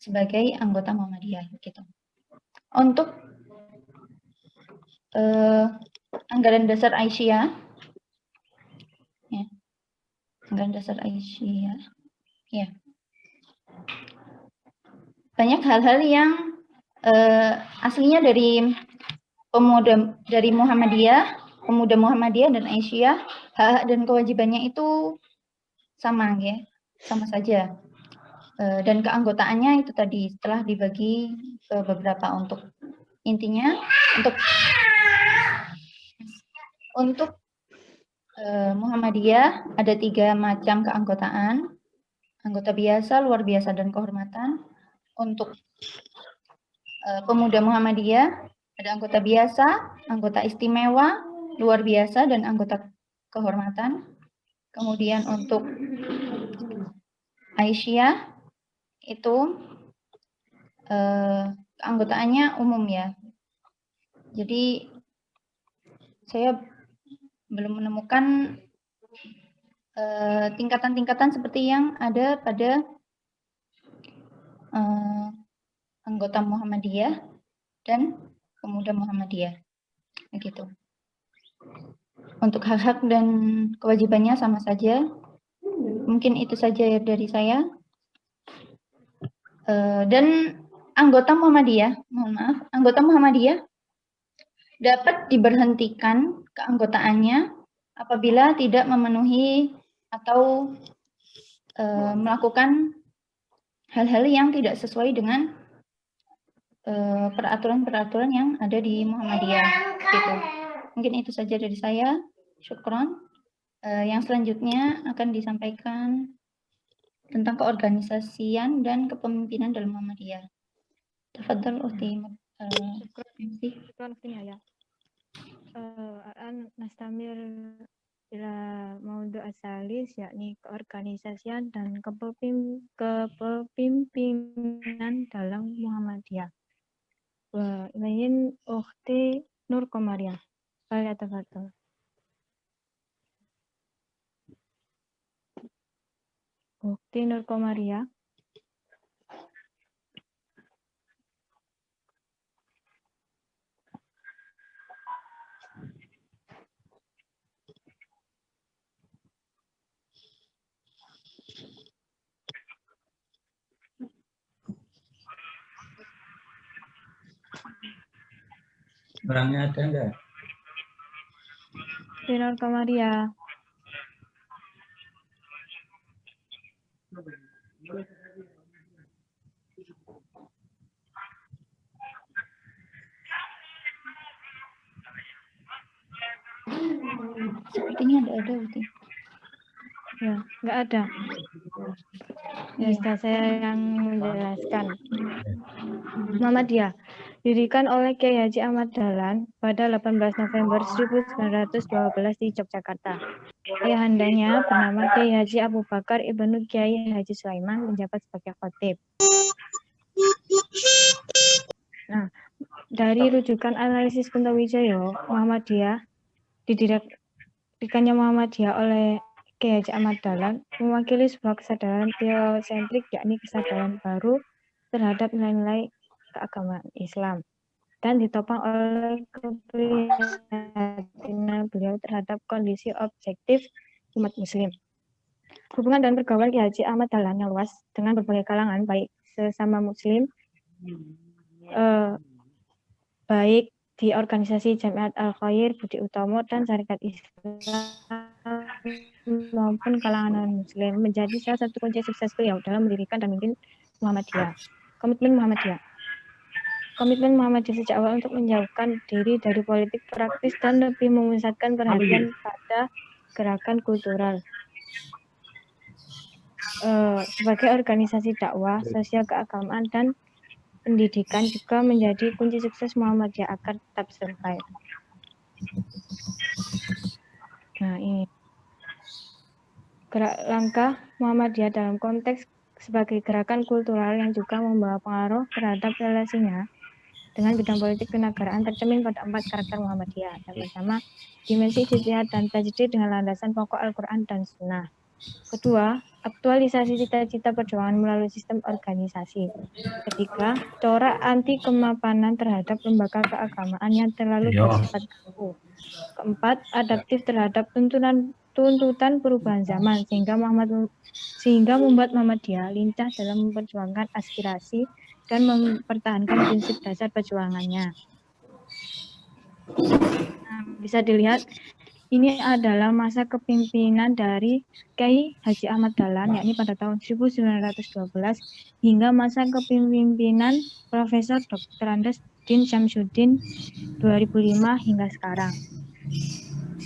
sebagai anggota Muhammadiyah gitu. Untuk anggaran dasar Aisyah, ya, anggaran dasar Aisyah, ya, banyak hal-hal yang aslinya dari pemuda dari Muhammadiyah, pemuda Muhammadiyah dan Aisyah, hak dan kewajibannya itu sama, ya, sama saja. Dan keanggotaannya itu tadi setelah dibagi ke beberapa. Untuk intinya untuk Muhammadiyah ada 3 macam keanggotaan: anggota biasa, luar biasa, dan kehormatan. Untuk pemuda Muhammadiyah ada anggota biasa, anggota istimewa, luar biasa, dan anggota kehormatan. Kemudian untuk Aisyah itu keanggotaannya umum, ya. Jadi saya belum menemukan tingkatan-tingkatan seperti yang ada pada anggota Muhammadiyah dan pemuda Muhammadiyah, begitu. Untuk hak-hak dan kewajibannya sama saja. Mungkin itu saja dari saya. Dan anggota Muhammadiyah, mohon maaf, anggota Muhammadiyah dapat diberhentikan keanggotaannya apabila tidak memenuhi atau melakukan hal-hal yang tidak sesuai dengan peraturan-peraturan yang ada di Muhammadiyah, gitu. Mungkin itu saja dari saya. Syukron. Yang selanjutnya akan disampaikan tentang keorganisasian dan kepemimpinan dalam Muhammadiyah. Tafadhal Ukhti. Syukron ya. Nastamir ila maudhu asalis, yakni keorganisasian dan kepemimpinan dalam Muhammadiyah. Wa ingin Ukhti Nur Komariah. Tafadhal. Ukhti Nur Komariah. Orangnya ada enggak? Nur Komariah. Sepertinya ada Uti. Ya, nggak ada. Ya, sudah saya yang menjelaskan. Muhammadiyah didirikan oleh Kiai Haji Ahmad Dahlan pada 18 November 1912 di Yogyakarta. Ayahandanya bernama Kiai Haji Abu Bakar Ibnu Kiai Haji Sulaiman menjabat sebagai khatib. Nah, dari rujukan analisis Kuntowijoyo, Muhammadiyah didirikannya Muhammadiyah oleh Kiai Haji Ahmad Dahlan mewakili sebuah kesadaran teosentrik, yakni kesadaran baru terhadap nilai-nilai keagamaan Islam, dan ditopang oleh keprihatinan beliau terhadap kondisi objektif umat Muslim. Hubungan dan pergaulan Kiai Haji Ahmad Dahlan yang luas dengan berbagai kalangan, baik sesama Muslim, baik di organisasi Jamiat Al-Khair, Budi Utomo, dan Syarikat Islam maupun kalangan Muslim, menjadi salah satu kunci sukses beliau dalam mendirikan dan memimpin Muhammadiyah. Komitmen Muhammadiyah sejak awal untuk menjauhkan diri dari politik praktis dan lebih memusatkan perhatian pada gerakan kultural. Sebagai organisasi dakwah, sosial keagamaan, dan pendidikan juga menjadi kunci sukses Muhammadiyah agar tetap survive. Nah, ini gerak langkah Muhammadiyah dalam konteks sebagai gerakan kultural yang juga membawa pengaruh terhadap relasinya dengan bidang politik kenegaraan tercermin pada 4 karakter Muhammadiyah. Yang pertama, dimensi ijtihad dan tajdid dengan landasan pokok Al-Quran dan Sunnah. Kedua, aktualisasi cita-cita perjuangan melalui sistem organisasi. Ketiga, corak anti kemapanan terhadap lembaga keagamaan yang terlalu bersifat kaku. Keempat, adaptif terhadap tuntutan perubahan zaman sehingga membuat Muhammadiyah lincah dalam memperjuangkan aspirasi dan mempertahankan prinsip dasar perjuangannya. Nah, bisa dilihat ini adalah masa kepemimpinan dari Kiai Haji Ahmad Dahlan, yakni pada tahun 1912 hingga masa kepemimpinan Profesor Dr. Andes Din Syamsuddin 2005 hingga sekarang.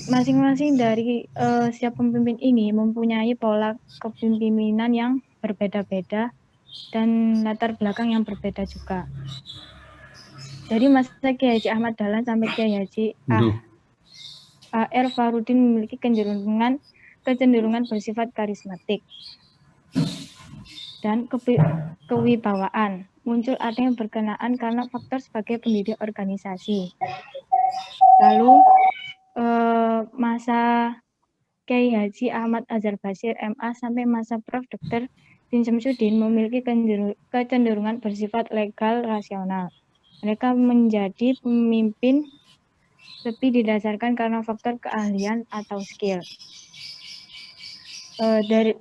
Masing-masing dari setiap pemimpin ini mempunyai pola kepemimpinan yang berbeda-beda dan latar belakang yang berbeda juga. Dari masa Kiai Haji Ahmad Dahlan sampai Kiai Haji A.R. Farudin memiliki kecenderungan bersifat karismatik dan kewibawaan. Muncul ada yang berkenaan karena faktor sebagai pendiri organisasi. Lalu masa Kiai Haji Ahmad Azhar Bashir MA sampai masa Prof. Dr. Din Syamsuddin memiliki kecenderungan bersifat legal rasional. Mereka menjadi pemimpin lebih didasarkan karena faktor keahlian atau skill.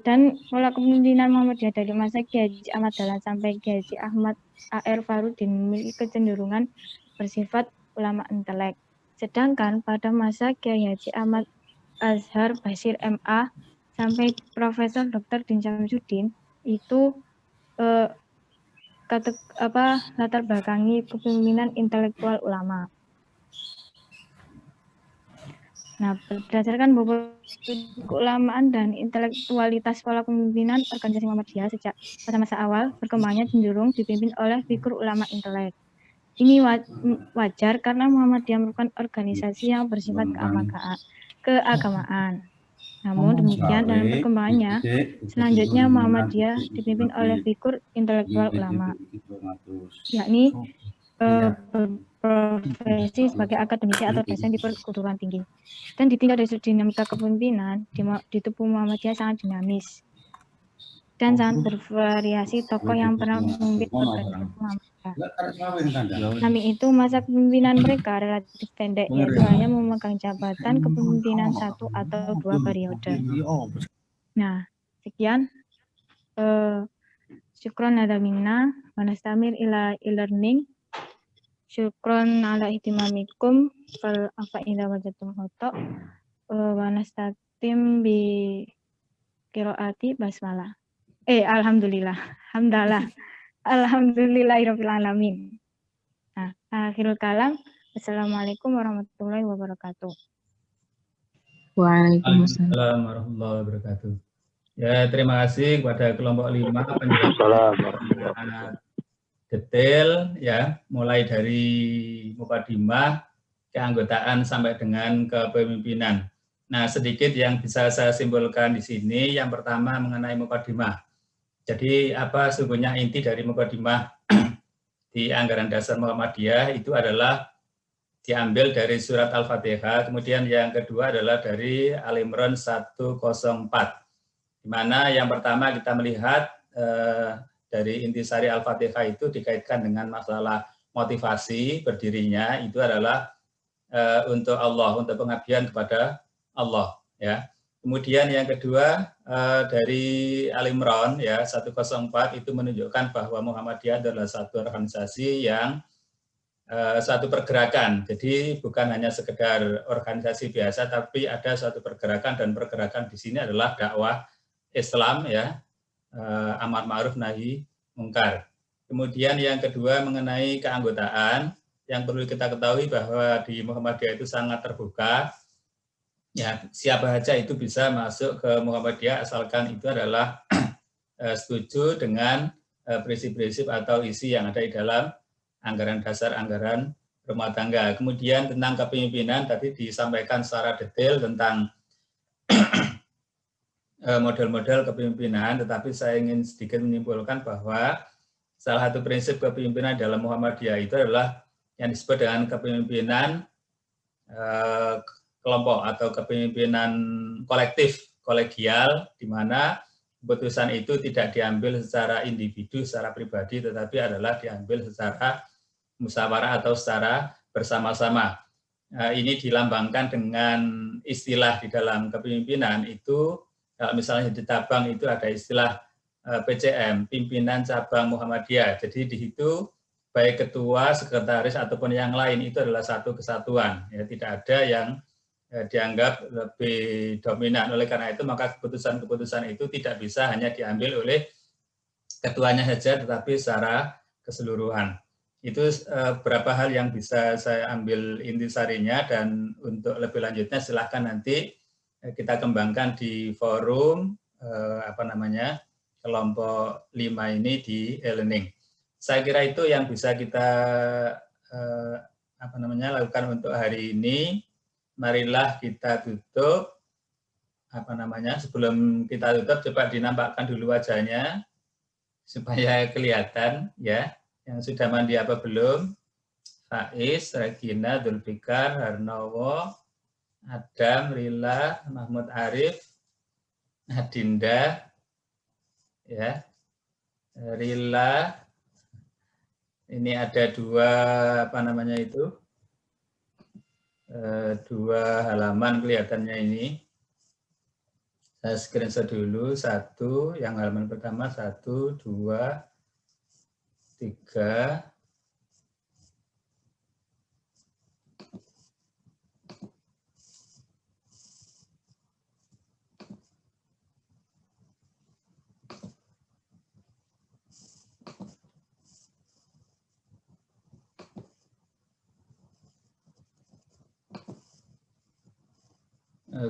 Dan pola kepemimpinan Muhammadiyah dari masa Kiai Haji Ahmad Dahlan sampai Kiai Haji Ahmad A.R. Farudin memiliki kecenderungan bersifat ulama intelek. Sedangkan pada masa Kiai Haji Ahmad Azhar Bashir MA sampai Profesor Dr. Din Syamsuddin itu latar belakangi kepemimpinan intelektual ulama. Nah, berdasarkan beberapa keulamaan dan intelektualitas pola kepemimpinan organisasi Muhammadiyah sejak masa-masa awal berkembangnya cenderung dipimpin oleh figur ulama intelek. Ini wajar karena Muhammadiyah merupakan organisasi yang bersifat keagamaan. Namun demikian dalam perkembangannya, selanjutnya Muhammadiyah dipimpin oleh figur intelektual ulama, yakni profesi sebagai akademisi atau dosen di perguruan tinggi. Dan ditinggal dari dinamika kepemimpinan di tubuh Muhammadiyah sangat dinamis dan sangat bervariasi tokoh yang pernah memimpin organisasi Muhammadiyah. Samping itu, masa kepemimpinan mereka relatif pendek, yaitu hanya memegang jabatan kepemimpinan 1 atau 2 periode. Nah, sekian. Syukron ala minna, manastamir ila e-learning. Syukron ala ihtimamikum fal afa idza wajadtum khata wa nastatim bi qiraati basmalah. Alhamdulillah. Alhamdulillahirabbil alamin. Nah, akhirul kalam. Assalamualaikum warahmatullahi wabarakatuh. Waalaikumsalam warahmatullahi wabarakatuh. Ya, terima kasih kepada kelompok 5 penjelasan detail ya, mulai dari mukadimah, keanggotaan sampai dengan kepemimpinan. Nah, sedikit yang bisa saya simpulkan di sini. Yang pertama mengenai mukadimah. Jadi apa sesungguhnya inti dari mukadimah di anggaran dasar Muhammadiyah itu adalah diambil dari surat Al-Fatihah. Kemudian yang kedua adalah dari Al-Imran 104. Di mana yang pertama kita melihat dari intisari Al-Fatihah itu dikaitkan dengan masalah motivasi berdirinya itu adalah untuk Allah, untuk pengabdian kepada Allah ya. Kemudian yang kedua dari Al-Imran ya 104 itu menunjukkan bahwa Muhammadiyah adalah satu organisasi yang satu pergerakan. Jadi bukan hanya sekedar organisasi biasa, tapi ada satu pergerakan, dan pergerakan di sini adalah dakwah Islam ya. Amar ma'ruf nahi mungkar. Kemudian yang kedua mengenai keanggotaan, yang perlu kita ketahui bahwa di Muhammadiyah itu sangat terbuka. Ya, siapa saja itu bisa masuk ke Muhammadiyah asalkan itu adalah setuju dengan prinsip-prinsip atau isi yang ada di dalam anggaran dasar anggaran rumah tangga. Kemudian tentang kepemimpinan tadi disampaikan secara detail tentang model-model kepemimpinan, tetapi saya ingin sedikit menyimpulkan bahwa salah satu prinsip kepemimpinan dalam Muhammadiyah itu adalah yang disebut dengan kepemimpinan kelompok atau kepemimpinan kolektif, kolegial, di mana keputusan itu tidak diambil secara individu, secara pribadi, tetapi adalah diambil secara musyawarah atau secara bersama-sama. Ini dilambangkan dengan istilah di dalam kepemimpinan itu, kalau misalnya di cabang itu ada istilah PCM, Pimpinan Cabang Muhammadiyah. Jadi di situ baik ketua, sekretaris ataupun yang lain itu adalah satu kesatuan. Ya, tidak ada yang dianggap lebih dominan. Oleh karena itu maka keputusan-keputusan itu tidak bisa hanya diambil oleh ketuanya saja, tetapi secara keseluruhan. Itu beberapa hal yang bisa saya ambil intisarinya, dan untuk lebih lanjutnya silahkan nanti kita kembangkan di forum kelompok 5 ini di e-learning. Saya kira itu yang bisa kita lakukan untuk hari ini. Marilah kita tutup. Sebelum kita tutup, coba dinampakkan dulu wajahnya supaya kelihatan ya. Yang sudah mandi apa belum? Faiz, Regina, Dzulfikar, Harnowo, Adam, Rila, Mahmud Arif, Adinda, ya, Rila. Ini ada dua halaman kelihatannya ini. Saya screenshot dulu satu, yang halaman pertama 1, 2, 3.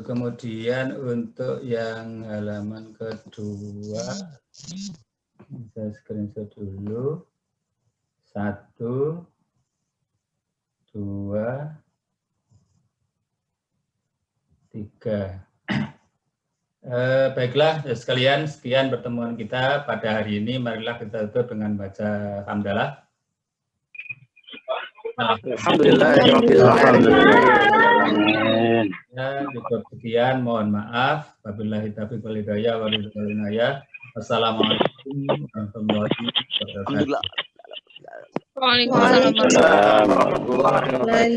Kemudian untuk yang halaman kedua, saya screenshot dulu. 1, 2, 3. Baiklah sekalian, sekian pertemuan kita pada hari ini. Marilah kita tutup dengan baca hamdalah. Alhamdulillah. Ya, cukup sekian. Mohon maaf. Wabillahi taufiq wal hidayah. Wassalamualaikum warahmatullahi wabarakatuh. Waalaikumsalam warahmatullahi wabarakatuh.